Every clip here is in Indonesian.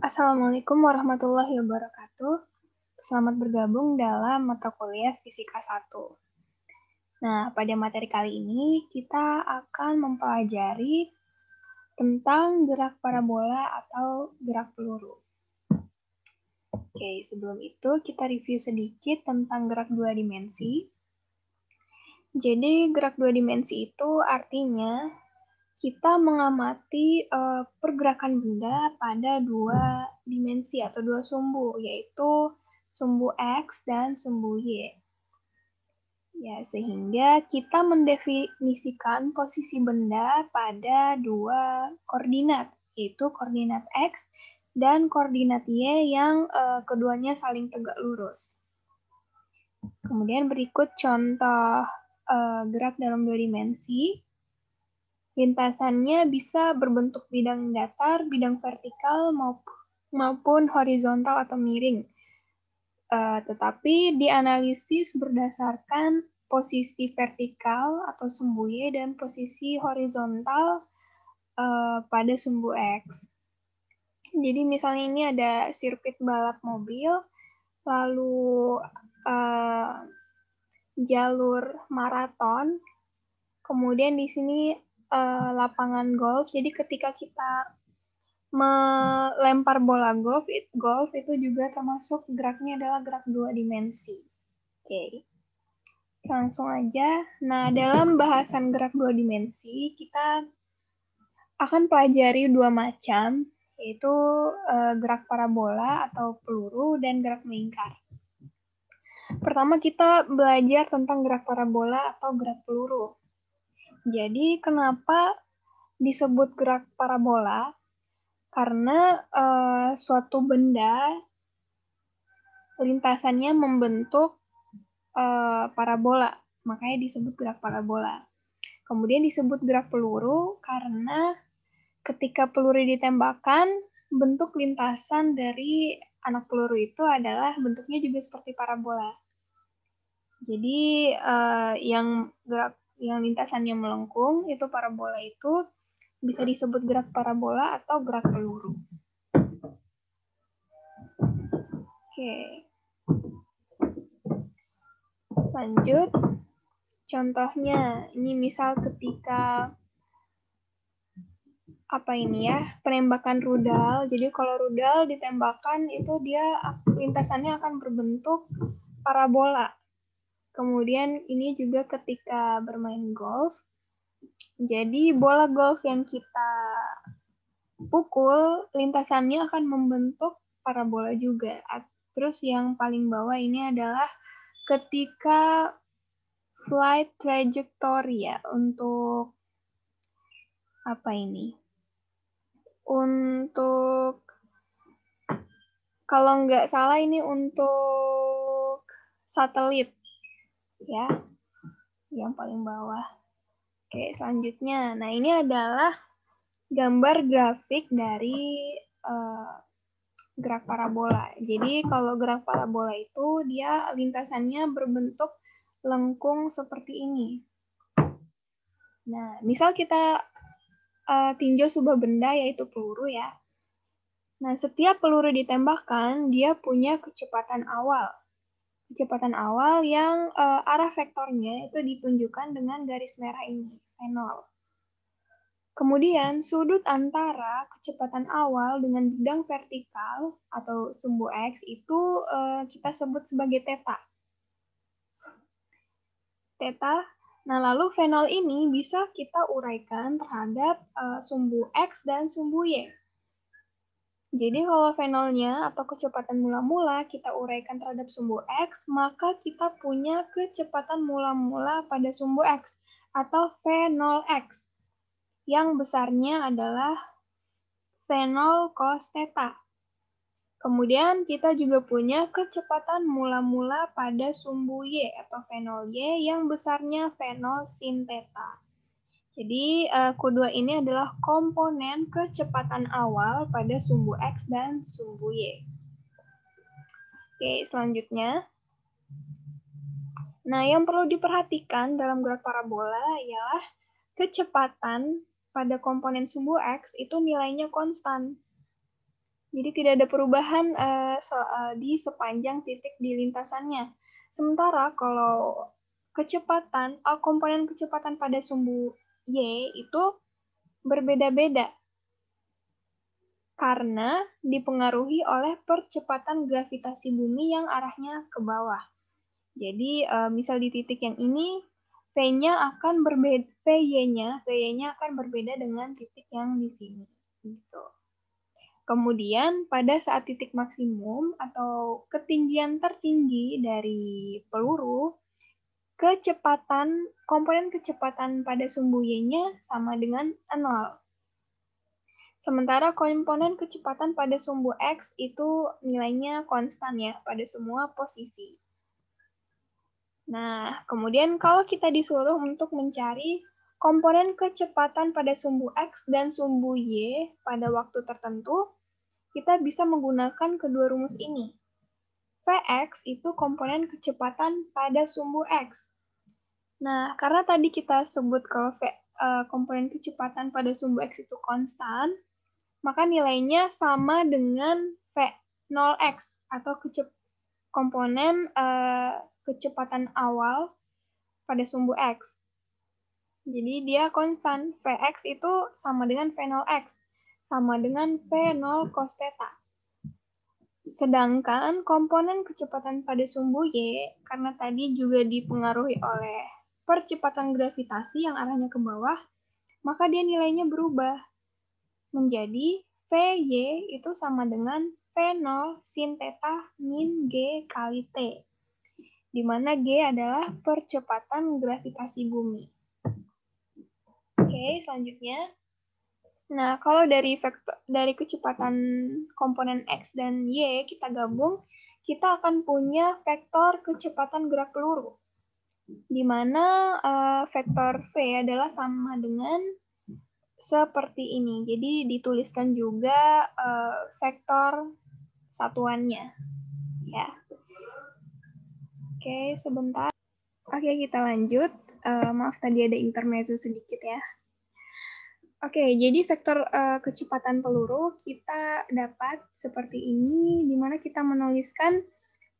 Assalamualaikum warahmatullahi wabarakatuh. Selamat bergabung dalam mata kuliah Fisika 1. Nah, pada materi kali ini kita akan mempelajari tentang gerak parabola atau gerak peluru. Oke, sebelum itu kita review sedikit tentang gerak dua dimensi. Jadi, gerak dua dimensi itu artinya kita mengamati pergerakan benda pada dua dimensi atau dua sumbu, yaitu sumbu X dan sumbu Y. Ya, sehingga kita mendefinisikan posisi benda pada dua koordinat, yaitu koordinat X dan koordinat Y yang keduanya saling tegak lurus. Kemudian berikut contoh gerak dalam dua dimensi. Lintasannya bisa berbentuk bidang datar, bidang vertikal, maupun horizontal atau miring. Tetapi dianalisis berdasarkan posisi vertikal atau sumbu Y dan posisi horizontal pada sumbu X. Jadi misalnya ini ada sirkuit balap mobil, lalu jalur maraton, kemudian di sini lapangan golf. Jadi ketika kita melempar bola golf itu juga termasuk geraknya adalah gerak dua dimensi. Oke, langsung aja. Nah, dalam bahasan gerak dua dimensi, kita akan pelajari dua macam, yaitu gerak parabola atau peluru dan gerak melingkar. Pertama kita belajar tentang gerak parabola atau gerak peluru. Jadi kenapa disebut gerak parabola? Karena suatu benda lintasannya membentuk parabola, makanya disebut gerak parabola. Kemudian disebut gerak peluru karena ketika peluru ditembakkan, bentuk lintasan dari anak peluru itu adalah bentuknya juga seperti parabola. Jadi yang lintasannya melengkung itu parabola itu bisa disebut gerak parabola atau gerak peluru. Oke. Lanjut. Contohnya, ini misal ketika penembakan rudal. Jadi kalau rudal ditembakkan itu dia lintasannya akan berbentuk parabola. Kemudian ini juga ketika bermain golf. Jadi bola golf yang kita pukul lintasannya akan membentuk parabola juga. Terus yang paling bawah ini adalah ketika flight trajectory ya, untuk Untuk kalau nggak salah ini untuk satelit ya, yang paling bawah. Oke, selanjutnya. Nah, ini adalah gambar grafik dari gerak parabola. Jadi kalau gerak parabola itu dia lintasannya berbentuk lengkung seperti ini. Nah, misal kita tinjau sebuah benda yaitu peluru ya. Nah, setiap peluru ditembakkan, dia punya kecepatan awal. Kecepatan awal yang arah vektornya itu ditunjukkan dengan garis merah ini, V0. Kemudian, sudut antara kecepatan awal dengan bidang vertikal atau sumbu X itu kita sebut sebagai theta. Theta. Nah, lalu V0 ini bisa kita uraikan terhadap sumbu X dan sumbu Y. Jadi kalau V0-nya atau kecepatan mula-mula kita uraikan terhadap sumbu X, maka kita punya kecepatan mula-mula pada sumbu X atau V0X. Yang besarnya adalah V0 cos theta. Kemudian kita juga punya kecepatan mula-mula pada sumbu Y atau V0Y yang besarnya V0 sin theta. Jadi, kedua ini adalah komponen kecepatan awal pada sumbu X dan sumbu Y. Oke, selanjutnya. Nah, yang perlu diperhatikan dalam gerak parabola ialah kecepatan pada komponen sumbu X itu nilainya konstan. Jadi tidak ada perubahan di sepanjang titik di lintasannya. Sementara kalau komponen kecepatan pada sumbu Y itu berbeda-beda karena dipengaruhi oleh percepatan gravitasi bumi yang arahnya ke bawah. Jadi misal di titik yang ini V-nya akan berbeda, VY-nya akan berbeda dengan titik yang di sini. Gitu. Kemudian pada saat titik maksimum atau ketinggian tertinggi dari peluru, komponen kecepatan pada sumbu Y-nya sama dengan 0. Sementara komponen kecepatan pada sumbu X itu nilainya konstan ya pada semua posisi. Nah, kemudian kalau kita disuruh untuk mencari komponen kecepatan pada sumbu X dan sumbu Y pada waktu tertentu, kita bisa menggunakan kedua rumus ini. Vx itu komponen kecepatan pada sumbu X. Nah, karena tadi kita sebut kalau komponen kecepatan pada sumbu X itu konstan, maka nilainya sama dengan V0x atau komponen kecepatan awal pada sumbu X. Jadi dia konstan. Vx itu sama dengan V0x. Sama dengan V0 cos theta. Sedangkan komponen kecepatan pada sumbu Y, karena tadi juga dipengaruhi oleh percepatan gravitasi yang arahnya ke bawah, maka dia nilainya berubah. Menjadi Vy itu sama dengan V0 sin theta min G kali T. Di mana G adalah percepatan gravitasi bumi. Oke, selanjutnya. Nah, kalau dari kecepatan komponen X dan Y kita gabung, kita akan punya vektor kecepatan gerak peluru. Di mana vektor V adalah sama dengan seperti ini. Jadi dituliskan juga vektor satuannya. Ya. Oke, sebentar. Oke, kita lanjut. Maaf tadi ada intermezzo sedikit ya. Oke, jadi vektor kecepatan peluru kita dapat seperti ini, di mana kita menuliskan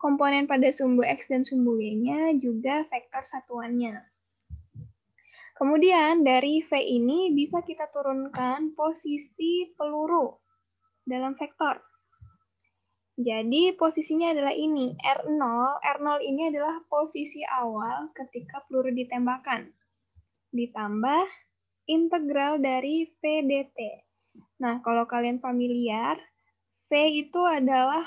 komponen pada sumbu X dan sumbu Y-nya, juga vektor satuannya. Kemudian dari V ini bisa kita turunkan posisi peluru dalam vektor. Jadi posisinya adalah ini, R0. R0 ini adalah posisi awal ketika peluru ditembakkan. Ditambah integral dari V dt. Nah, kalau kalian familiar, V itu adalah,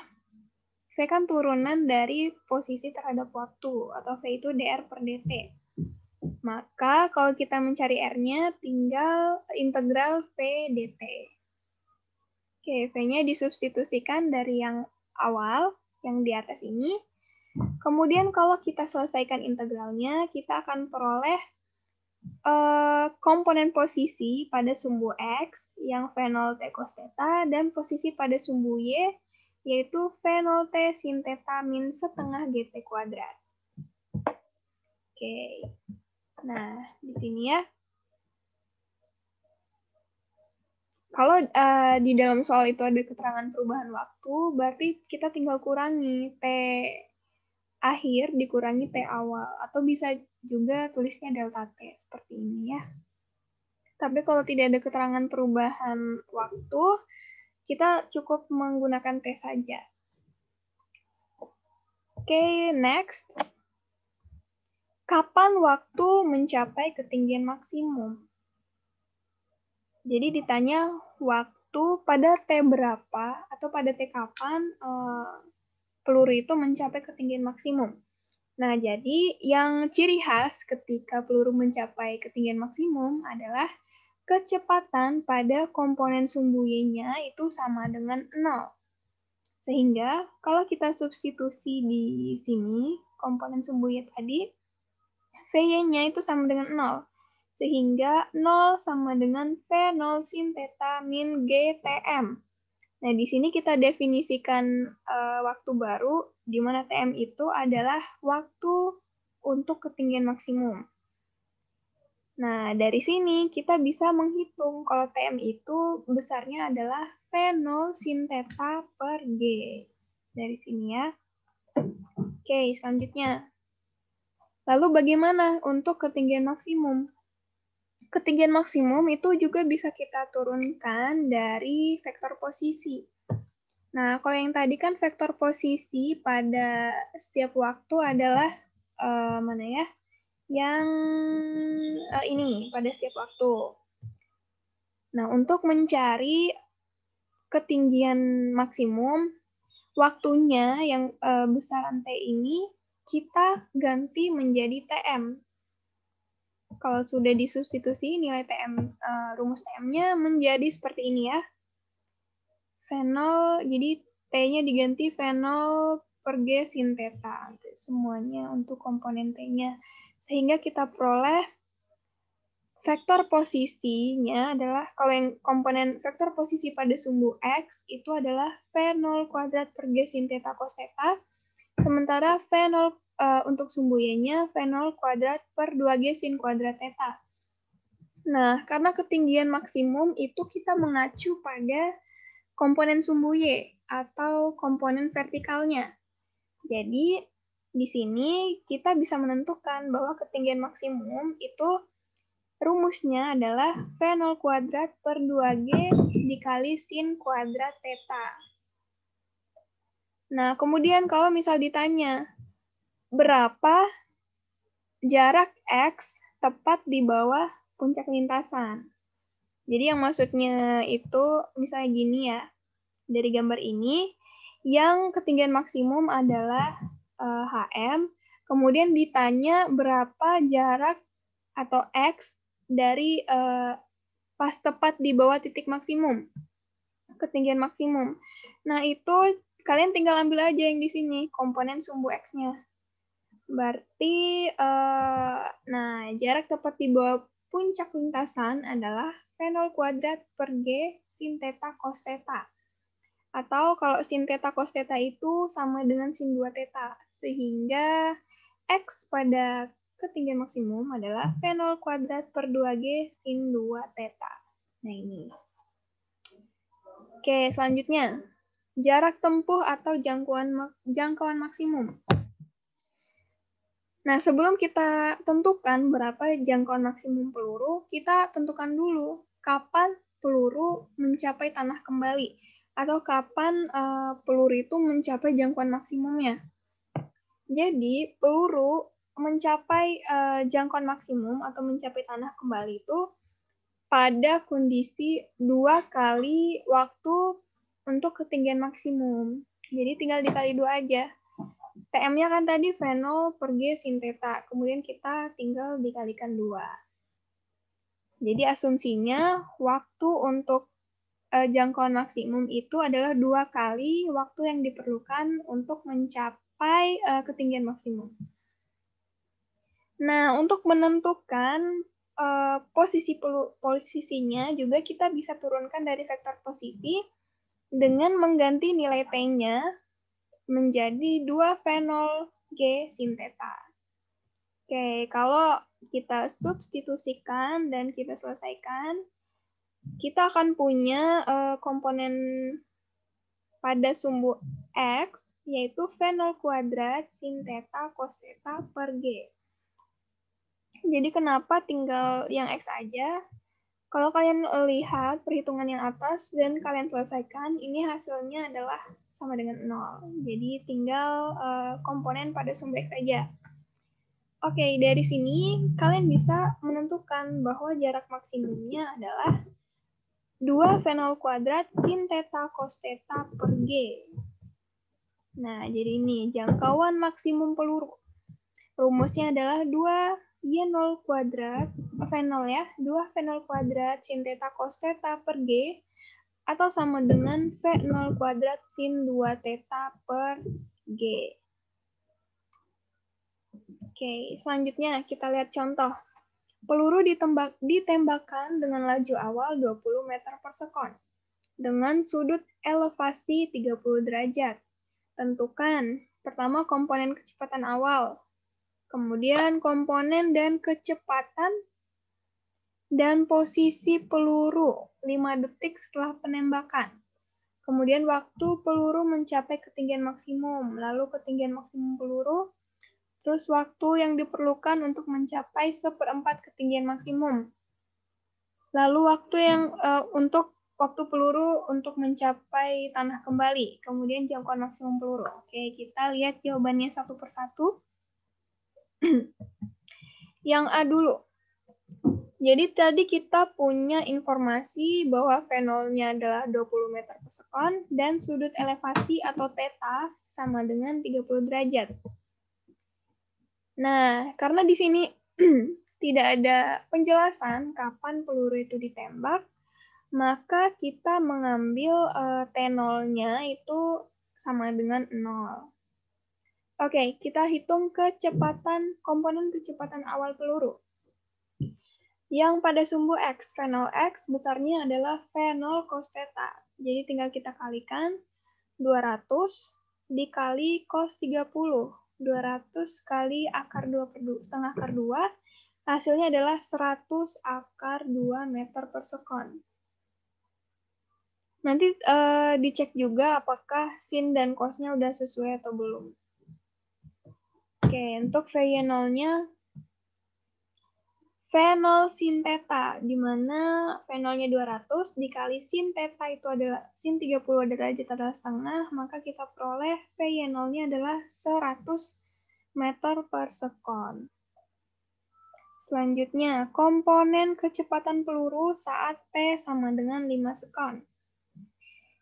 V kan turunan dari posisi terhadap waktu, atau V itu dr per dt. Maka kalau kita mencari R-nya, tinggal integral V dt. Oke, V-nya disubstitusikan dari yang awal, yang di atas ini. Kemudian kalau kita selesaikan integralnya, kita akan peroleh komponen posisi pada sumbu X yang V0 T cos theta dan posisi pada sumbu Y yaitu V0 T sin theta min setengah GT kuadrat. Oke. Nah, di sini ya. Kalau di dalam soal itu ada keterangan perubahan waktu, berarti kita tinggal kurangi T akhir dikurangi T awal. Atau bisa juga tulisnya delta T seperti ini ya. Tapi kalau tidak ada keterangan perubahan waktu, kita cukup menggunakan T saja. Oke, next. Kapan waktu mencapai ketinggian maksimum? Jadi ditanya waktu pada T berapa atau pada T kapan peluru itu mencapai ketinggian maksimum. Nah, jadi yang ciri khas ketika peluru mencapai ketinggian maksimum adalah kecepatan pada komponen sumbu Y-nya itu sama dengan 0. Sehingga kalau kita substitusi di sini, komponen sumbu Y tadi, Vy-nya itu sama dengan 0. Sehingga 0 sama dengan V0 sin theta min GTM. Nah, di sini kita definisikan waktu baru, di mana TM itu adalah waktu untuk ketinggian maksimum. Nah, dari sini kita bisa menghitung kalau TM itu besarnya adalah V0 sin theta per G. Dari sini ya. Oke, selanjutnya. Lalu bagaimana untuk ketinggian maksimum? Ketinggian maksimum itu juga bisa kita turunkan dari vektor posisi. Nah, kalau yang tadi kan vektor posisi pada setiap waktu adalah mana ya? Yang ini pada setiap waktu. Nah, untuk mencari ketinggian maksimum, waktunya yang besaran T ini kita ganti menjadi TM. Kalau sudah disubstitusi, nilai TM, rumus TM-nya menjadi seperti ini ya. V0, jadi T-nya diganti V0 per G sin theta. Semuanya untuk komponen T-nya. Sehingga kita peroleh vektor posisinya adalah, kalau yang komponen vektor posisi pada sumbu X, itu adalah V0 kuadrat per G sin theta cos theta. Sementara V0 untuk sumbu Y-nya V0 kuadrat per 2G sin kuadrat theta. Nah, karena ketinggian maksimum itu kita mengacu pada komponen sumbu Y atau komponen vertikalnya. Jadi, di sini kita bisa menentukan bahwa ketinggian maksimum itu rumusnya adalah V0 kuadrat per 2G dikali sin kuadrat theta. Nah, kemudian kalau misal ditanya, berapa jarak X tepat di bawah puncak lintasan? Jadi yang maksudnya itu misalnya gini ya, dari gambar ini, yang ketinggian maksimum adalah HM, kemudian ditanya berapa jarak atau X dari pas tepat di bawah titik maksimum, ketinggian maksimum. Nah, itu kalian tinggal ambil aja yang di sini, komponen sumbu X-nya. Berarti, nah, jarak tepat di bawah puncak lintasan adalah V0 kuadrat per G sin theta cos theta. Atau kalau sin theta cos theta itu sama dengan sin 2 theta. Sehingga X pada ketinggian maksimum adalah V0 kuadrat per 2G sin 2 theta. Nah, ini. Oke, selanjutnya. Jarak tempuh atau jangkauan maksimum. Nah, sebelum kita tentukan berapa jangkauan maksimum peluru, kita tentukan dulu kapan peluru mencapai tanah kembali atau kapan peluru itu mencapai jangkauan maksimumnya. Jadi, peluru mencapai jangkauan maksimum atau mencapai tanah kembali itu pada kondisi 2 kali waktu untuk ketinggian maksimum. Jadi, tinggal dikali 2 aja. TM-nya kan tadi V0 per G sin theta, kemudian kita tinggal dikalikan 2. Jadi asumsinya waktu untuk jangkauan maksimum itu adalah 2 kali waktu yang diperlukan untuk mencapai ketinggian maksimum. Nah, untuk menentukan posisinya juga kita bisa turunkan dari vektor posisi dengan mengganti nilai T-nya menjadi 2 V0 G sin theta. Oke, kalau kita substitusikan dan kita selesaikan, kita akan punya komponen pada sumbu X, yaitu V0 kuadrat sin theta cos theta per G. Jadi kenapa tinggal yang X aja? Kalau kalian lihat perhitungan yang atas dan kalian selesaikan, ini hasilnya adalah sama dengan 0. Jadi tinggal komponen pada sumbu X saja. Oke, dari sini kalian bisa menentukan bahwa jarak maksimumnya adalah 2 V0 kuadrat sin theta cos theta per G. Nah, jadi ini jangkauan maksimum peluru. Rumusnya adalah 2 Y0 kuadrat, V0 ya, 2 V0 kuadrat sin theta cos theta per G, atau sama dengan V0 kuadrat sin 2 theta per G. Oke, selanjutnya kita lihat contoh. Peluru ditembakkan dengan laju awal 20 meter per sekon, dengan sudut elevasi 30 derajat. Tentukan, pertama komponen kecepatan awal, kemudian komponen dan kecepatan, dan posisi peluru 5 detik setelah penembakan. Kemudian waktu peluru mencapai ketinggian maksimum, lalu ketinggian maksimum peluru, terus waktu yang diperlukan untuk mencapai 1/4 ketinggian maksimum. Lalu waktu yang untuk waktu peluru untuk mencapai tanah kembali, kemudian jangkauan maksimum peluru. Oke, kita lihat jawabannya satu persatu. Yang A dulu. Jadi tadi kita punya informasi bahwa V0-nya adalah 20 meter per sekon dan sudut elevasi atau theta sama dengan 30 derajat. Nah, karena di sini tidak ada penjelasan kapan peluru itu ditembak, maka kita mengambil T0-nya itu sama dengan 0. Oke, kita hitung komponen kecepatan awal peluru. Yang pada sumbu X, V0 X, besarnya adalah V0 cos theta. Jadi tinggal kita kalikan 200 dikali cos 30. 200 kali akar 2 per 2, setengah akar 2, hasilnya adalah 100 akar 2 meter per sekon. Nanti dicek juga apakah sin dan cosnya udah sesuai atau belum. Oke, untuk V0-nya V0 sin theta, di mana V0-nya 200 dikali sin theta itu adalah sin 30 derajat adalah setengah, maka kita peroleh V0-nya adalah 100 meter per sekon. Selanjutnya, komponen kecepatan peluru saat T sama dengan 5 sekon.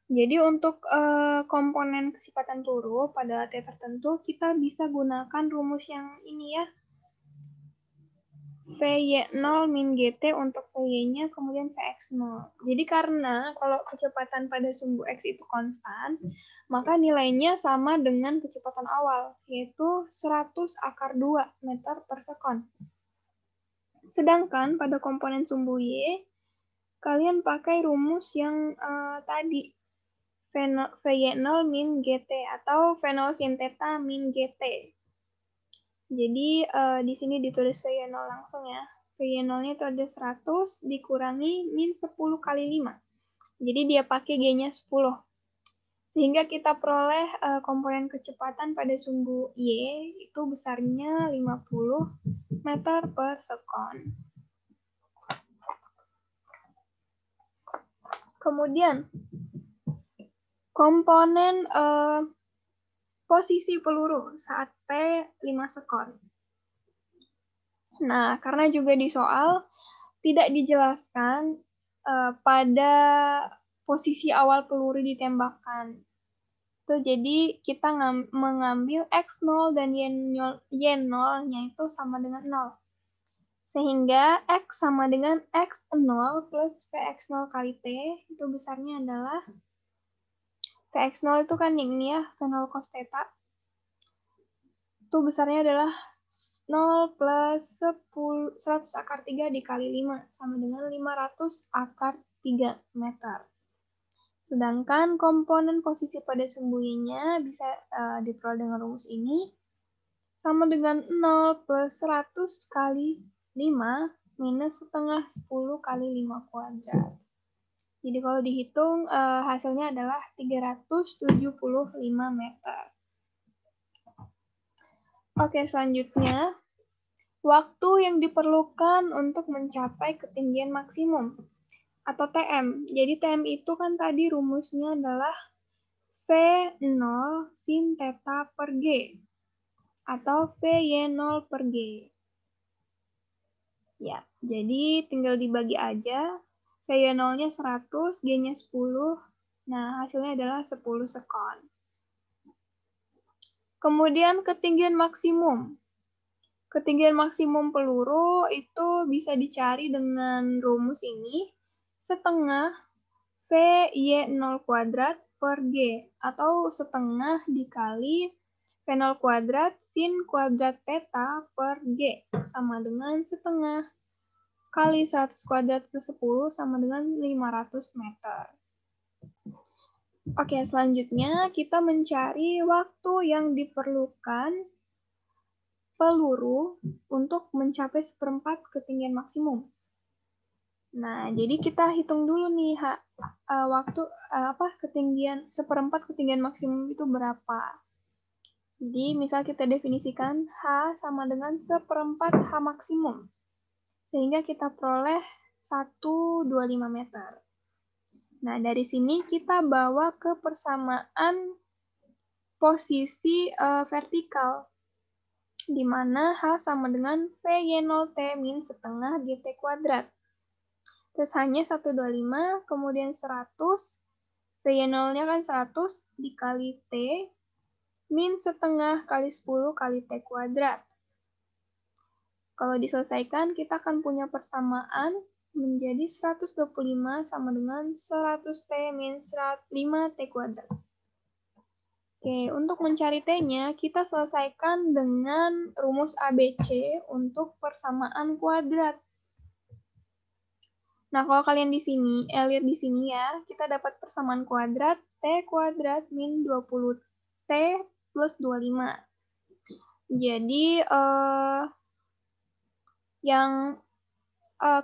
Jadi untuk komponen kecepatan peluru pada T tertentu, kita bisa gunakan rumus yang ini ya. Vy0 min GT untuk Vy-nya, kemudian Vx0. Jadi karena kalau kecepatan pada sumbu X itu konstan, maka nilainya sama dengan kecepatan awal, yaitu 100 akar 2 meter per sekon. Sedangkan pada komponen sumbu Y, kalian pakai rumus yang tadi, Vy0 min GT atau V0 sin theta min GT. Jadi di sini ditulis Vy0 langsung ya. Vy0-nya itu ada 100 dikurangi min 10 kali 5. Jadi dia pakai G-nya 10. Sehingga kita peroleh komponen kecepatan pada sumbu Y itu besarnya 50 meter per sekon. Kemudian komponen posisi peluru saat T 5 sekon. Nah, karena juga di soal tidak dijelaskan pada posisi awal peluru ditembakkan. Tuh, jadi kita mengambil X0 dan Y0-nya itu sama dengan 0. Sehingga X sama dengan X0 plus Vx0 kali T, itu besarnya adalah Vx0 itu kan ini ya, V0 cos theta. Itu besarnya adalah 0 plus 100 akar 3 dikali 5, sama dengan 500 akar 3 meter. Sedangkan komponen posisi pada sumbu Y-nya bisa diperoleh dengan rumus ini, sama dengan 0 plus 100 kali 5 minus setengah 10 kali 5 kuadrat. Jadi kalau dihitung hasilnya adalah 375 meter. Oke, selanjutnya waktu yang diperlukan untuk mencapai ketinggian maksimum atau TM. Jadi TM itu kan tadi rumusnya adalah V0 sin theta per G atau Vy0 per G. Ya, jadi tinggal dibagi aja. Vy0-nya 100, G-nya 10. Nah, hasilnya adalah 10 sekon. Kemudian ketinggian maksimum. Ketinggian maksimum peluru itu bisa dicari dengan rumus ini. Setengah Vy0 kuadrat per G atau setengah dikali V0 kuadrat sin kuadrat theta per G sama dengan setengah kali 100 kuadrat per 10 sama dengan 500 meter. Oke, selanjutnya kita mencari waktu yang diperlukan peluru untuk mencapai 1/4 ketinggian maksimum. Nah, jadi kita hitung dulu nih waktu ketinggian seperempat ketinggian maksimum itu berapa. Jadi, misal kita definisikan H sama dengan seperempat H maksimum. Sehingga kita peroleh 125 meter. Nah, dari sini kita bawa ke persamaan posisi vertikal, di mana H sama dengan PY0T min setengah GT kuadrat. Terus hanya 125, kemudian 100, PY0-nya kan 100 dikali T, min setengah kali 10 kali T kuadrat. Kalau diselesaikan, kita akan punya persamaan menjadi 125 sama dengan 100T min 5T kuadrat. Oke, untuk mencari T-nya, kita selesaikan dengan rumus ABC untuk persamaan kuadrat. Nah, kalau kalian di sini, lihat di sini ya, kita dapat persamaan kuadrat T kuadrat min 20T plus 25. Jadi, yang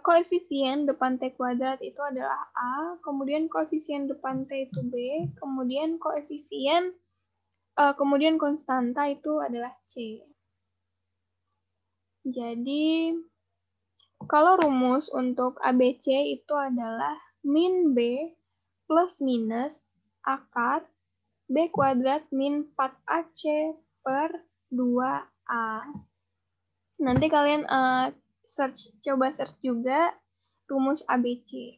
koefisien depan T kuadrat itu adalah A, kemudian koefisien depan T itu B, kemudian kemudian konstanta itu adalah C. Jadi, kalau rumus untuk ABC itu adalah min B plus minus akar B kuadrat min 4AC per 2A. Nanti kalian coba search juga rumus ABC.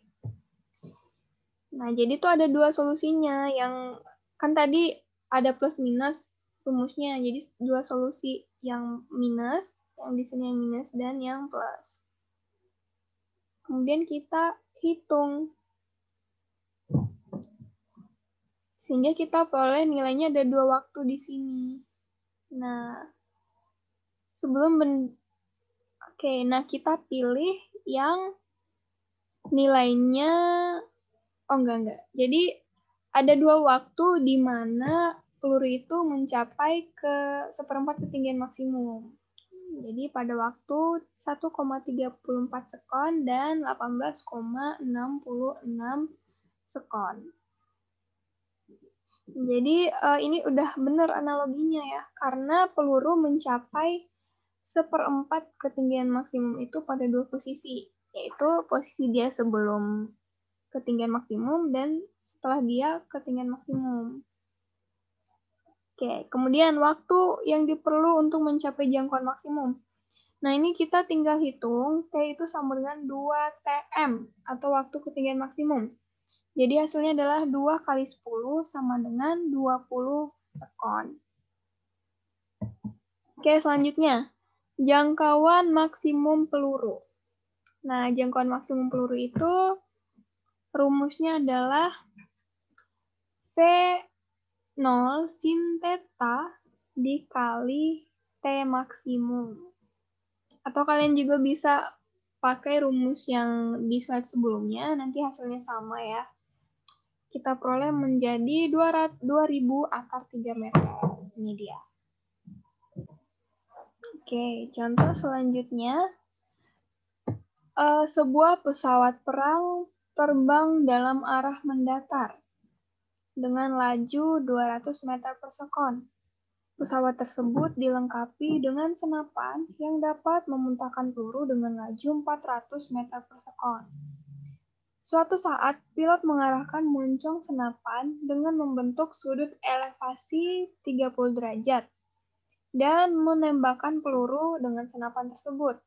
Nah, jadi tuh ada dua solusinya. Yang kan tadi ada plus minus rumusnya. Jadi dua solusi, yang minus, yang di sini yang minus dan yang plus. Kemudian kita hitung. Sehingga kita peroleh nilainya ada dua waktu di sini. Nah, nah kita pilih yang nilainya, enggak. Jadi ada dua waktu di mana peluru itu mencapai ke seperempat ketinggian maksimum. Jadi pada waktu 1,34 sekon dan 18,66 sekon. Jadi ini udah benar analoginya ya, karena peluru mencapai seperempat ketinggian maksimum itu pada dua posisi, yaitu posisi dia sebelum ketinggian maksimum dan setelah dia ketinggian maksimum. Oke, kemudian waktu yang diperlu untuk mencapai jangkauan maksimum. Nah, ini kita tinggal hitung, T itu sama dengan 2 TM, atau waktu ketinggian maksimum. Jadi hasilnya adalah 2 kali 10 sama dengan 20 sekon. Oke, selanjutnya. Jangkauan maksimum peluru. Nah, jangkauan maksimum peluru itu rumusnya adalah V0 sin theta dikali T maksimum. Atau kalian juga bisa pakai rumus yang di slide sebelumnya, nanti hasilnya sama ya. Kita peroleh menjadi 2000 akar 3 meter. Ini dia. Oke, contoh selanjutnya. Sebuah pesawat perang terbang dalam arah mendatar dengan laju 200 meter per sekon. Pesawat tersebut dilengkapi dengan senapan yang dapat memuntahkan peluru dengan laju 400 meter per sekon. Suatu saat, pilot mengarahkan moncong senapan dengan membentuk sudut elevasi 30 derajat dan menembakkan peluru dengan senapan tersebut.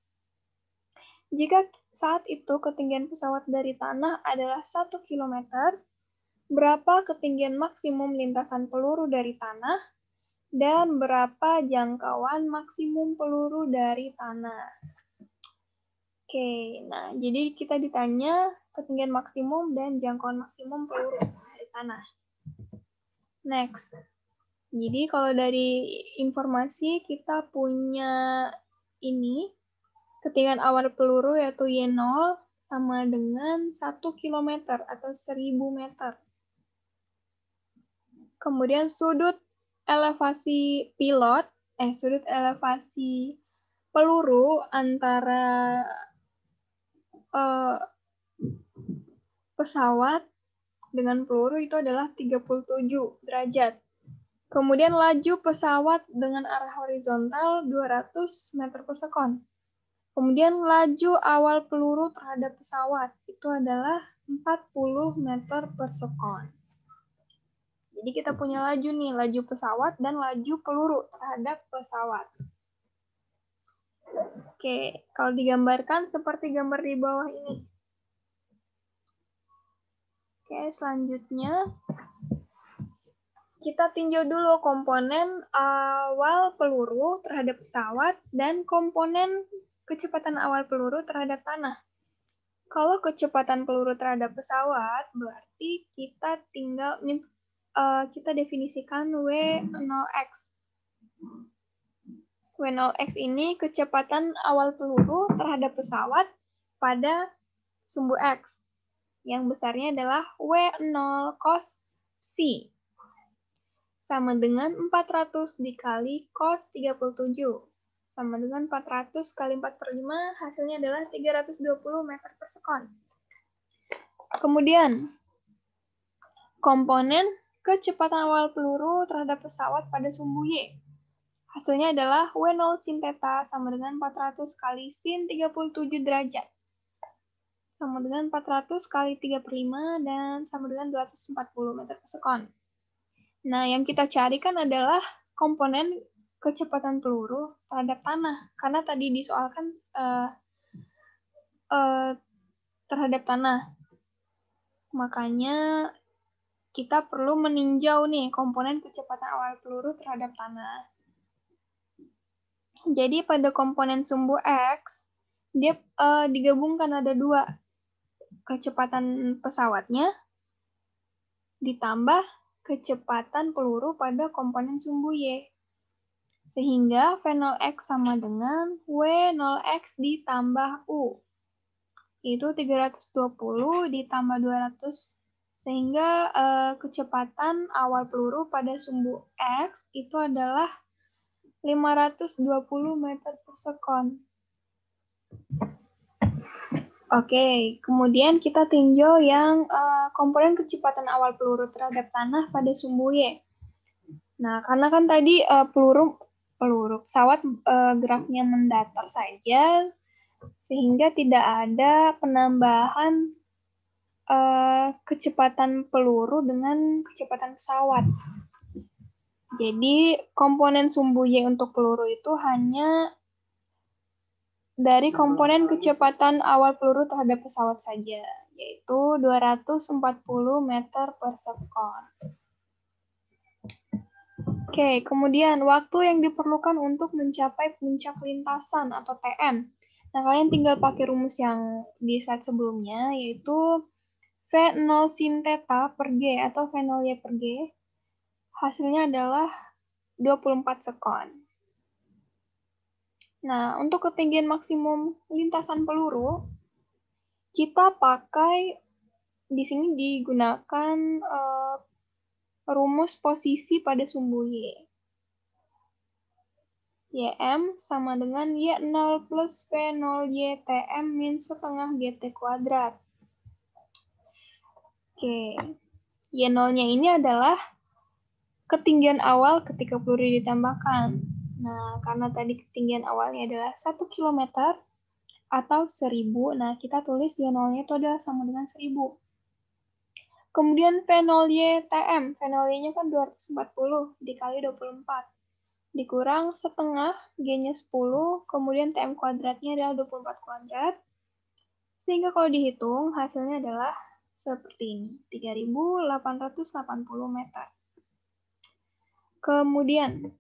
Jika saat itu ketinggian pesawat dari tanah adalah 1 km, berapa ketinggian maksimum lintasan peluru dari tanah, dan berapa jangkauan maksimum peluru dari tanah? Oke, nah jadi kita ditanya ketinggian maksimum dan jangkauan maksimum peluru dari tanah. Next. Jadi kalau dari informasi kita punya ini, ketinggian awal peluru yaitu Y0 sama dengan 1 km atau 1000 meter. Kemudian sudut elevasi peluru antara pesawat dengan peluru itu adalah 37 derajat. Kemudian laju pesawat dengan arah horizontal 200 meter per sekon. Kemudian laju awal peluru terhadap pesawat itu adalah 40 meter per sekon. Jadi kita punya laju nih, laju pesawat dan laju peluru terhadap pesawat. Oke, kalau digambarkan seperti gambar di bawah ini. Oke, selanjutnya kita tinjau dulu komponen awal peluru terhadap pesawat dan komponen kecepatan awal peluru terhadap tanah. Kalau kecepatan peluru terhadap pesawat, berarti kita tinggal kita definisikan W0x. W0x ini kecepatan awal peluru terhadap pesawat pada sumbu X. Yang besarnya adalah W0 cos psi. Sama dengan 400 dikali cos 37. Sama dengan 400 kali 4 per 5, hasilnya adalah 320 meter per sekon. Kemudian, komponen kecepatan awal peluru terhadap pesawat pada sumbu Y. Hasilnya adalah W0 sin theta sama dengan 400 kali sin 37 derajat. Sama dengan 400 kali 3 per 5 dan sama dengan 240 meter per sekon. Nah, yang kita carikan adalah komponen kecepatan peluru terhadap tanah. Karena tadi disoalkan terhadap tanah. Makanya kita perlu meninjau nih komponen kecepatan awal peluru terhadap tanah. Jadi pada komponen sumbu X, dia digabungkan ada dua. Kecepatan pesawatnya ditambah kecepatan peluru pada komponen sumbu Y. Sehingga V0x sama dengan W0x ditambah U. Itu 320 ditambah 200. Sehingga kecepatan awal peluru pada sumbu X itu adalah 520 meter per sekon. Oke, kemudian kita tinjau yang komponen kecepatan awal peluru terhadap tanah pada sumbu Y. Nah, karena kan tadi pesawat geraknya mendatar saja, sehingga tidak ada penambahan kecepatan peluru dengan kecepatan pesawat. Jadi, komponen sumbu Y untuk peluru itu hanya dari komponen kecepatan awal peluru terhadap pesawat saja, yaitu 240 meter per sekon. Oke, kemudian waktu yang diperlukan untuk mencapai puncak lintasan atau TM. Nah, kalian tinggal pakai rumus yang di slide sebelumnya, yaitu V0 sin theta per G atau V0 Y per G. Hasilnya adalah 24 sekon. Nah, untuk ketinggian maksimum lintasan peluru, kita pakai, di sini digunakan rumus posisi pada sumbu Y. YM sama dengan Y0 plus V0 YTM min setengah GT kuadrat. Oke, Y0-nya ini adalah ketinggian awal ketika peluru ditembakkan. Nah, karena tadi ketinggian awalnya adalah 1 km atau 1000, nah kita tulis Y0-nya itu adalah sama dengan 1000. Kemudian V0Y-TM, V0Y-nya kan 240 dikali 24. Dikurang setengah, G-nya 10, kemudian TM kuadratnya adalah 24 kuadrat. Sehingga kalau dihitung, hasilnya adalah seperti ini, 3.880 meter. Kemudian,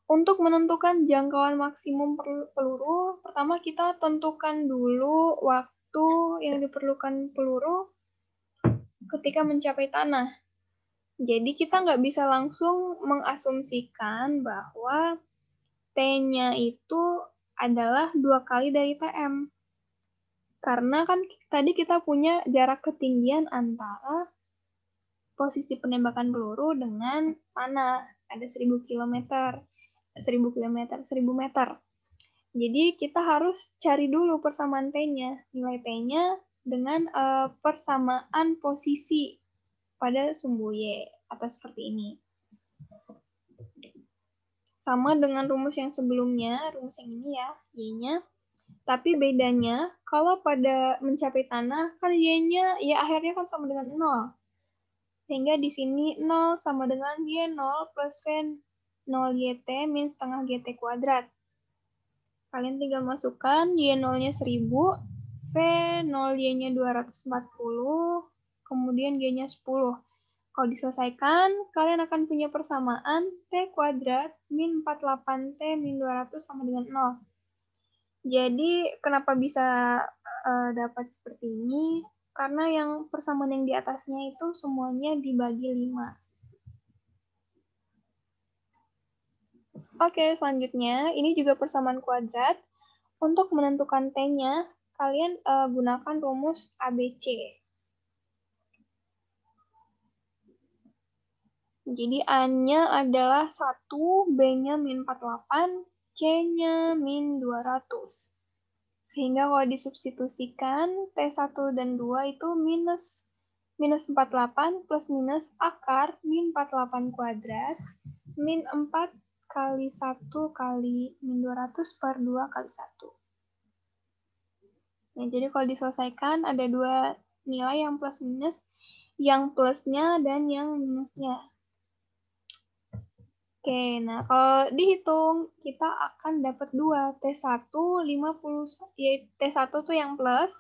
untuk menentukan jangkauan maksimum peluru, pertama kita tentukan dulu waktu yang diperlukan peluru ketika mencapai tanah. Jadi kita nggak bisa langsung mengasumsikan bahwa T-nya itu adalah 2 kali dari TM. Karena kan tadi kita punya jarak ketinggian antara posisi penembakan peluru dengan tanah. Ada 1000 meter. Jadi kita harus cari dulu persamaan T-nya. Nilai T-nya dengan persamaan posisi pada sumbu Y, atau seperti ini. Sama dengan rumus yang sebelumnya, rumus yang ini ya, Y-nya. Tapi bedanya, kalau pada mencapai tanah, kan Y-nya, ya akhirnya kan sama dengan 0. Sehingga di sini 0 sama dengan Y0 plus V0YT min setengah GT kuadrat. Kalian tinggal masukkan Y0-nya 1000, V0Y-nya 240, kemudian G-nya 10. Kalau diselesaikan, kalian akan punya persamaan T kuadrat min 48T min 200 sama dengan 0. Jadi, kenapa bisa dapat seperti ini? Karena yang persamaan yang di atasnya itu semuanya dibagi 5. Oke, selanjutnya, ini juga persamaan kuadrat. Untuk menentukan T-nya, kalian gunakan rumus ABC. Jadi A-nya adalah 1, B-nya min 48, C-nya min 200. Sehingga kalau disubstitusikan, T1 dan 2 itu minus 48 plus minus akar min 48 kuadrat, min 4 kali 1 kali min 200 per 2 kali 1. Nah, jadi kalau diselesaikan ada dua nilai yang plus minus, yang plusnya dan yang minusnya. Oke, nah kalau dihitung, kita akan dapat 2. T1, 50, yaitu T1 tuh yang plus,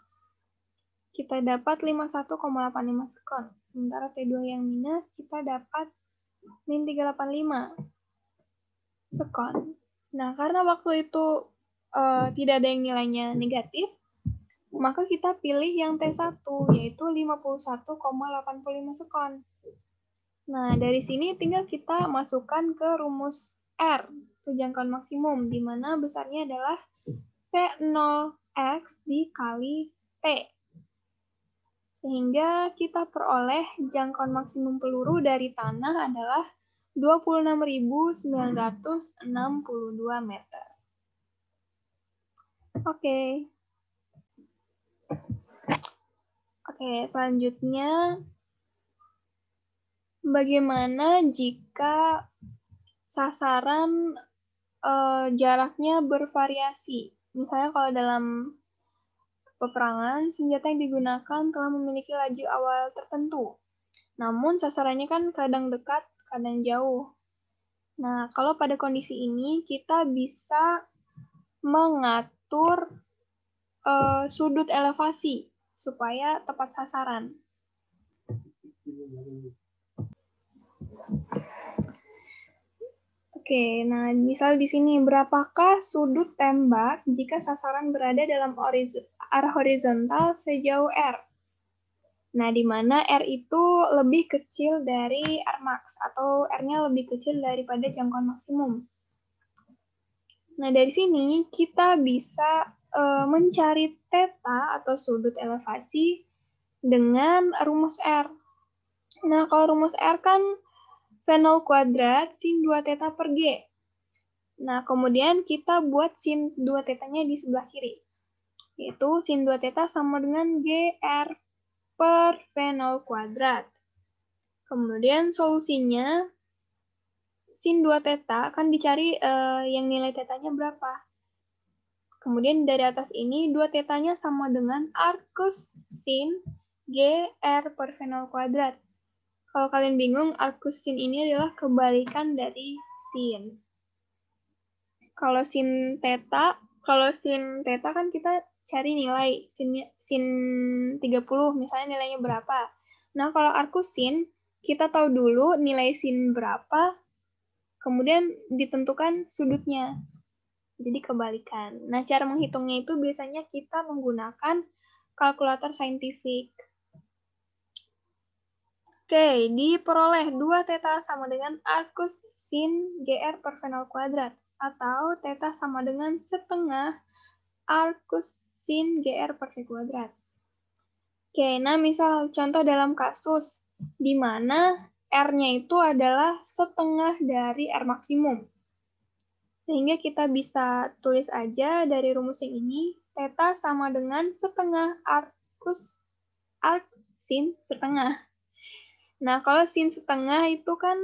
kita dapat 51,85 sekon. Sementara T2 yang minus, kita dapat min 385 sekon. Nah, karena waktu itu tidak ada yang nilainya negatif, maka kita pilih yang T1, yaitu 51,85 sekon. Nah, dari sini tinggal kita masukkan ke rumus R, itu jangkauan maksimum, di mana besarnya adalah V0X dikali T. Sehingga kita peroleh jangkauan maksimum peluru dari tanah adalah 26.962 meter. Oke, selanjutnya bagaimana jika sasaran jaraknya bervariasi? Misalnya kalau dalam peperangan, senjata yang digunakan telah memiliki laju awal tertentu. Namun sasarannya kan kadang dekat, kadang jauh. Nah, kalau pada kondisi ini kita bisa mengatur sudut elevasi supaya tepat sasaran. Oke, nah misal di sini berapakah sudut tembak jika sasaran berada dalam arah horizontal sejauh R? Nah, di mana R itu lebih kecil dari Rmax atau R-nya lebih kecil daripada jangkauan maksimum. Nah, dari sini kita bisa mencari theta atau sudut elevasi dengan rumus R. Nah, kalau rumus R kan V0 kuadrat sin 2 theta per G. Nah, kemudian kita buat sin 2 theta-nya di sebelah kiri. Yaitu sin 2 theta sama dengan GR per V0 kuadrat. Kemudian solusinya, sin 2 theta kan dicari yang nilai theta-nya berapa. Kemudian dari atas ini, 2 theta-nya sama dengan arcus sin GR per V0 kuadrat. Kalau kalian bingung, arcus sin ini adalah kebalikan dari sin. Kalau sin theta kan kita cari nilai sin 30, misalnya nilainya berapa. Nah, kalau arcus sin, kita tahu dulu nilai sin berapa, kemudian ditentukan sudutnya. Jadi kebalikan. Nah, cara menghitungnya itu biasanya kita menggunakan kalkulator saintifik. Oke, diperoleh 2 theta sama dengan arcus sin GR per V0 kuadrat. Atau theta sama dengan setengah arcus sin GR per V kuadrat. Oke, nah misal contoh dalam kasus di mana R-nya itu adalah setengah dari R maksimum. Sehingga kita bisa tulis aja dari rumus yang ini, theta sama dengan setengah arcus fokus arc sin setengah. Nah, kalau sin setengah itu kan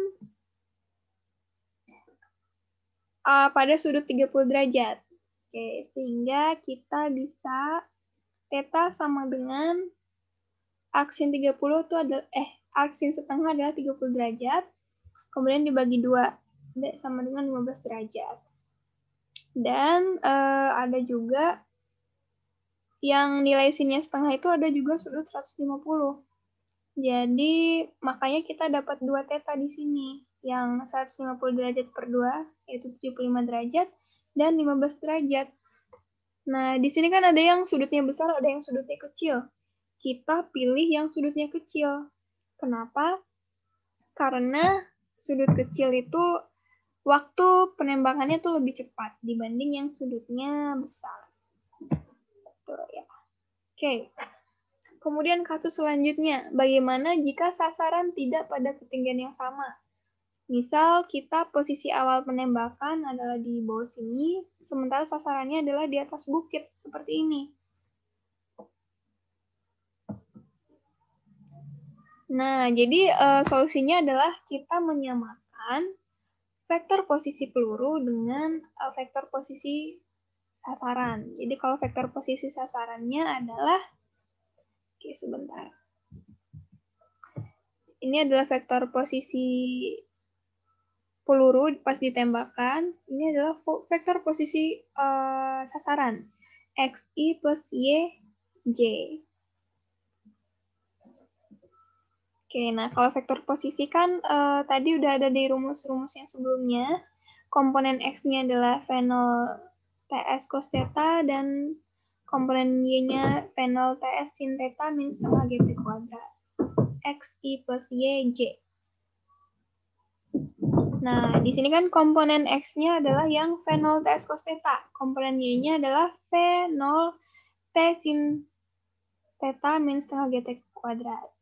pada sudut 30 derajat. Oke, sehingga kita bisa theta sama dengan arc sin 30 itu adalah arc sin setengah adalah 30 derajat. Kemudian dibagi 2 sama dengan 15 derajat. Dan ada juga yang nilai sinnya setengah itu ada juga sudut 150. Jadi makanya kita dapat 2 theta di sini. Yang 150 derajat per 2, yaitu 75 derajat, dan 15 derajat. Nah, di sini kan ada yang sudutnya besar, ada yang sudutnya kecil. Kita pilih yang sudutnya kecil. Kenapa? Karena sudut kecil itu waktu penembakannya tuh lebih cepat dibanding yang sudutnya besar. Betul ya. Oke. Kemudian kasus selanjutnya, bagaimana jika sasaran tidak pada ketinggian yang sama? Misal kita posisi awal penembakan adalah di bawah sini, sementara sasarannya adalah di atas bukit, seperti ini. Nah, jadi solusinya adalah kita menyamakan vektor posisi peluru dengan vektor posisi sasaran. Jadi kalau vektor posisi sasarannya adalah, oke sebentar. Ini adalah vektor posisi peluru pas ditembakkan. Ini adalah vektor posisi sasaran. XI plus YJ. Oke, nah kalau vektor posisi kan tadi udah ada di rumus-rumus yang sebelumnya. Komponen X-nya adalah V0 TS cos theta dan komponen Y-nya V0 TS sin theta min setengah GT kuadrat. XI plus YJ. Nah, di sini kan komponen X-nya adalah yang V0 TS cos theta. Komponen Y-nya adalah V0 T sin theta min setengah GT kuadrat.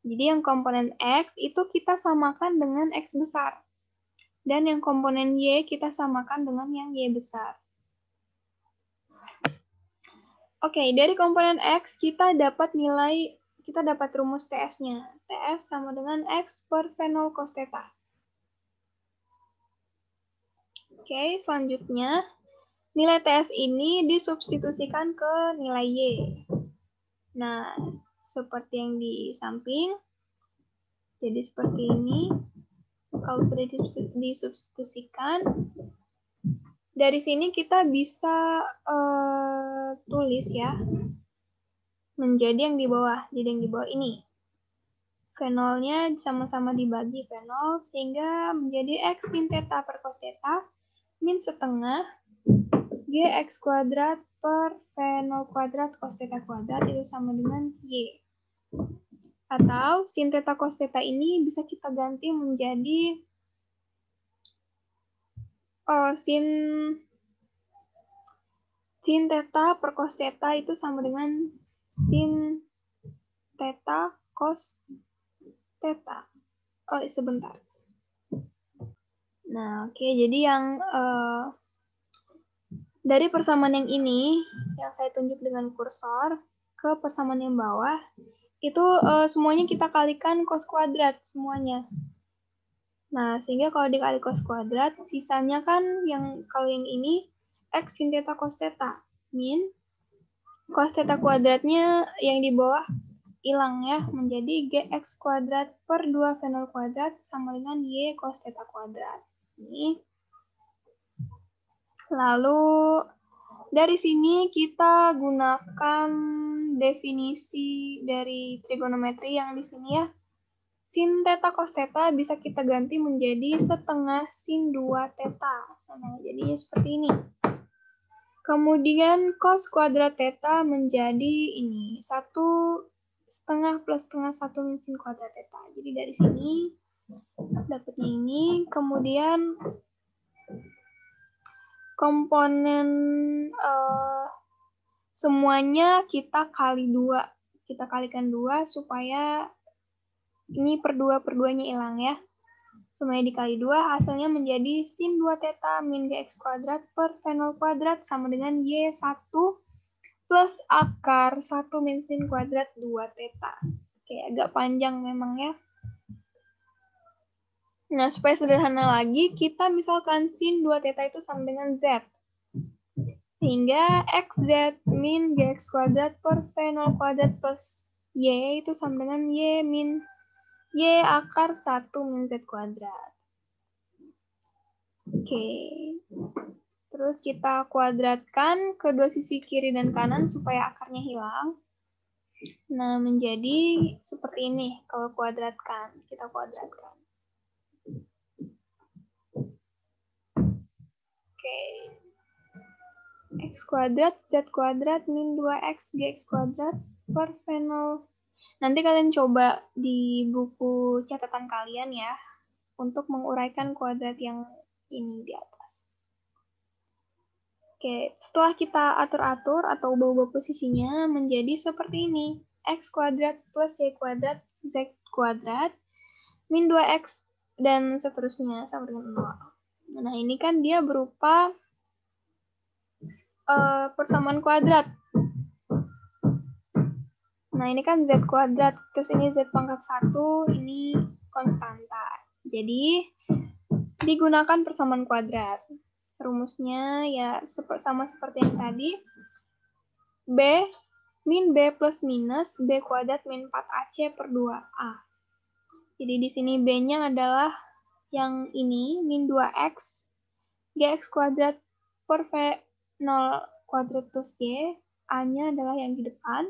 Jadi yang komponen X itu kita samakan dengan X besar. Dan yang komponen Y kita samakan dengan yang Y besar. Oke, dari komponen X kita dapat rumus TS-nya. TS sama dengan X per V0 cos theta. Oke, selanjutnya nilai TS ini disubstitusikan ke nilai Y. Nah, seperti yang di samping. Jadi seperti ini. Kalau sudah disubstitusikan, dari sini kita bisa tulis ya, menjadi yang di bawah. Jadi yang di bawah ini. V0-nya sama-sama dibagi V0, sehingga menjadi X sin theta per cos theta min setengah GX kuadrat per V0 kuadrat cos theta kuadrat itu sama dengan Y. Atau sin theta cos theta ini bisa kita ganti menjadi sin theta per cos theta itu sama dengan sin theta cos theta. Oh, sebentar. Nah, oke. Jadi yang dari persamaan yang ini, yang saya tunjuk dengan kursor, ke persamaan yang bawah, itu semuanya kita kalikan cos kuadrat semuanya. Nah, sehingga kalau dikali cos kuadrat, sisanya kan kalau yang ini X sin theta cos theta min cos theta kuadratnya yang di bawah hilang ya, menjadi GX kuadrat per 2 V0 kuadrat sama dengan Y cos theta kuadrat. Ini. Lalu dari sini kita gunakan definisi dari trigonometri yang di sini ya. Sin theta cos theta bisa kita ganti menjadi setengah sin 2 theta. Nah, jadinya seperti ini. Kemudian cos kuadrat theta menjadi ini 1 setengah plus setengah 1 min sin kuadrat theta. Jadi dari sini dapatnya ini. Kemudian komponen semuanya kita kali 2. Kita kalikan 2 supaya ini per 2/2-nya hilang ya. Semuanya dikali 2, hasilnya menjadi sin 2 theta min GX kuadrat per V0 kuadrat sama dengan Y1 plus akar 1 min sin kuadrat 2 theta. Oke, agak panjang memang ya. Nah, supaya sederhana lagi, kita misalkan sin 2 theta itu sama dengan Z. Sehingga xz min gx kuadrat per v0 kuadrat plus y itu sama dengan y min y akar 1 min z kuadrat. Oke. Terus kita kuadratkan kedua sisi kiri dan kanan supaya akarnya hilang. Nah, menjadi seperti ini kalau kuadratkan. Kita kuadratkan. Oke. X kuadrat, Z kuadrat, min 2X, GX kuadrat, per V0. Nanti kalian coba di buku catatan kalian ya, untuk menguraikan kuadrat yang ini di atas. Oke, setelah kita atur-atur atau ubah-ubah posisinya menjadi seperti ini. X kuadrat plus Y kuadrat, Z kuadrat, min 2X, dan seterusnya sama dengan 0. Nah, ini kan dia berupa persamaan kuadrat. Nah, ini kan Z kuadrat, terus ini Z pangkat 1, ini konstanta. Jadi, digunakan persamaan kuadrat. Rumusnya ya sama seperti yang tadi. B min B plus minus B kuadrat min 4AC per 2A. Jadi di sini B-nya adalah yang ini, min 2X, GX kuadrat per V0 kuadrat plus Y. A-nya adalah yang di depan.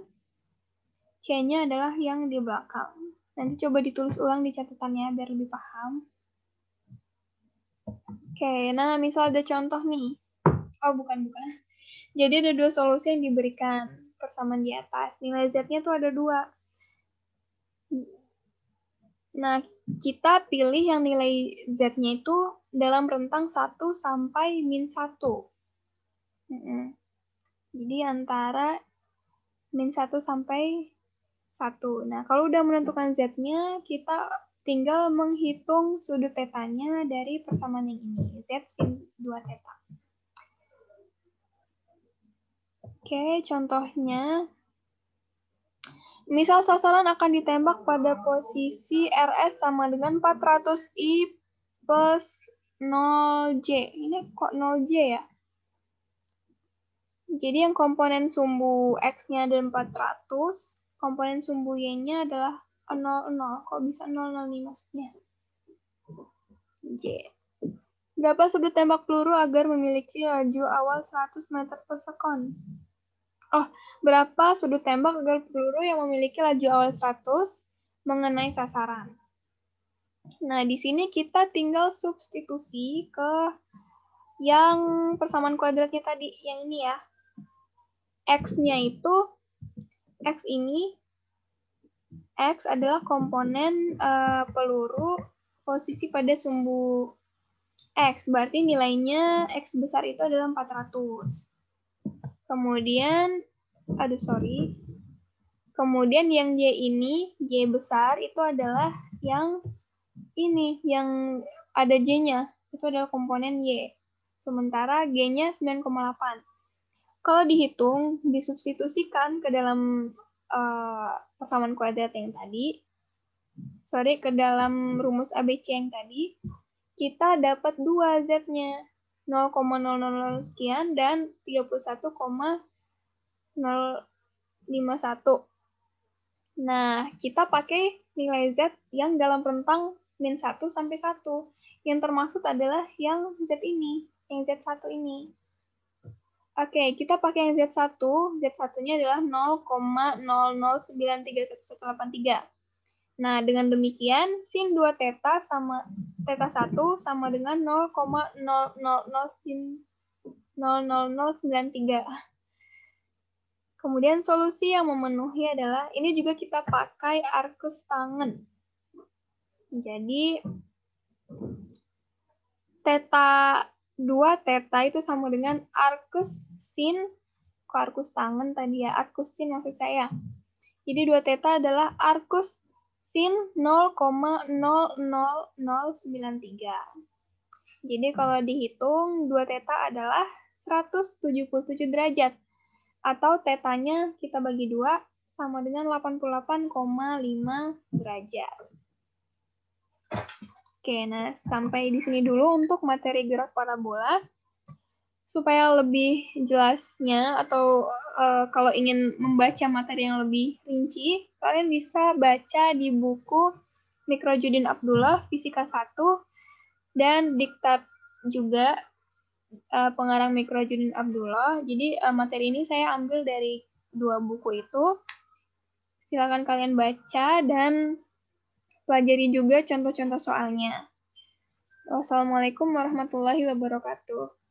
C-nya adalah yang di belakang. Nanti coba ditulis ulang di catatannya biar lebih paham. Oke, nah misal ada contoh nih. Oh, bukan. Jadi ada dua solusi yang diberikan persamaan di atas. Nilai Z-nya tuh ada 2. Nah, kita pilih yang nilai Z-nya itu dalam rentang 1 sampai min 1. Jadi antara min 1 sampai 1. Nah, kalau udah menentukan Z-nya, kita tinggal menghitung sudut tetanya dari persamaan yang ini. Z sin 2 theta. Oke, contohnya. Misal sasaran akan ditembak pada posisi RS sama dengan 400I plus 0J. Ini kok 0J ya? Jadi yang komponen sumbu X-nya ada 400, komponen sumbu Y-nya adalah 00. Kok bisa 00 nih maksudnya? J. Berapa sudut tembak peluru agar memiliki laju awal 100 meter per sekon? Oh, berapa sudut tembak agar peluru yang memiliki laju awal 100 mengenai sasaran? Nah, di sini kita tinggal substitusi ke yang persamaan kuadratnya tadi, yang ini ya. X-nya itu, X ini, X adalah komponen peluru posisi pada sumbu X. Berarti nilainya X besar itu adalah 400. Kemudian, kemudian yang Y ini, Y besar itu adalah yang ini, yang ada J-nya. Itu adalah komponen Y. Sementara G-nya 9,8. Kalau dihitung, disubstitusikan ke dalam persamaan kuadrat yang tadi, ke dalam rumus ABC yang tadi, kita dapat 2 Z-nya. 0,000 sekian dan 31,051. Nah, kita pakai nilai Z yang dalam rentang min 1 sampai 1. Yang termaksud adalah yang Z ini, yang Z1 ini. Oke, kita pakai yang Z1. Z1-nya adalah 0,00931183. Nah, dengan demikian, sin 2 theta sama theta 1 sama dengan 0,0093. Kemudian solusi yang memenuhi adalah, ini juga kita pakai arcus tangen. Jadi, theta 2 theta itu sama dengan arcus sin, arcus tangen tadi ya, arcus sin maksud saya. Jadi 2 theta adalah arcus sin 0,00093. Jadi kalau dihitung 2 theta adalah 177 derajat. atau tetanya kita bagi 2 sama dengan 88,5 derajat. Oke, nah sampai di sini dulu untuk materi gerak parabola. Supaya lebih jelasnya atau kalau ingin membaca materi yang lebih rinci, kalian bisa baca di buku Mikrojudin Abdullah Fisika 1 dan diktat juga pengarang Mikrojudin Abdullah. Jadi materi ini saya ambil dari 2 buku itu. Silakan kalian baca dan pelajari juga contoh-contoh soalnya. Wassalamualaikum warahmatullahi wabarakatuh.